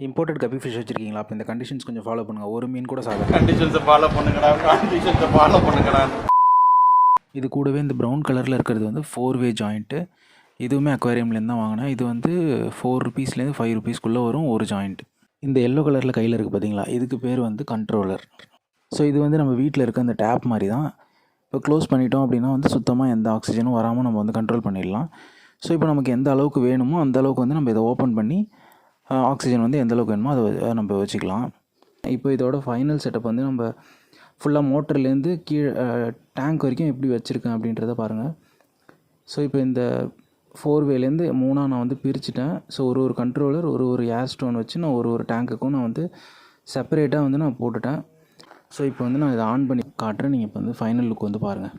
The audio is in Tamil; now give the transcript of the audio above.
இம்போர்ட்டட் கப்பி ஃபிஷ் வச்சுருக்கீங்களா? அப்போ இந்த கண்டிஷன்ஸ் கொஞ்சம் ஃபாலோ பண்ணுங்கள். ஒரு மீன் கூட சாப்பிட கண்டிஷன்ஸை ஃபாலோ பண்ணுங்கடா. இது கூடவே இந்த ப்ரௌன் கலரில் இருக்கிறது வந்து 4-வே ஜாயிண்ட்டு. இதுவுமே அக்வேரியம்லேருந்து தான் வாங்கினேன். இது வந்து 4 ருபீஸ்லேருந்து 5 ருபீஸ்க்குள்ளே வரும் ஒரு ஜாயிண்ட். இந்த எல்லோ கலரில் கையில் இருக்குது பார்த்தீங்களா, இதுக்கு பேர் வந்து கண்ட்ரோலர். ஸோ இது வந்து நம்ம வீட்டில் இருக்க அந்த டேப் மாதிரி தான். இப்போ க்ளோஸ் பண்ணிட்டோம் அப்படின்னா வந்து சுத்தமாக எந்த ஆக்சிஜனும் வராமல் நம்ம வந்து கண்ட்ரோல் பண்ணிடலாம். ஸோ இப்போ நமக்கு எந்த அளவுக்கு வேணுமோ அந்த அளவுக்கு வந்து நம்ம இதை ஓப்பன் பண்ணி ஆக்சிஜன் வந்து எந்த அளவுக்கு வேணுமோ அதை நம்ம வச்சுக்கலாம். இப்போ இதோட ஃபைனல் செட்டப் வந்து நம்ம ஃபுல்லாக மோட்டர்லேருந்து கீழே டேங்க் வரைக்கும் எப்படி வச்சுருக்கேன் அப்படின்றத பாருங்கள். ஸோ இப்போ இந்த 4-வேலேருந்து 3ஆக நான் வந்து பிரிச்சுட்டேன். ஸோ ஒரு கண்ட்ரோலர் ஒரு ஏர் ஸ்டோன் வச்சு நான் ஒரு டேங்க்குக்கும் நான் வந்து செப்பரேட்டாக வந்து நான் போட்டுட்டேன். ஸோ இப்போ வந்து நான் இதை ஆன் பண்ணி காட்டுறேன். நீங்கள் இப்போ வந்து ஃபைனல் லுக் வந்து பாருங்கள்.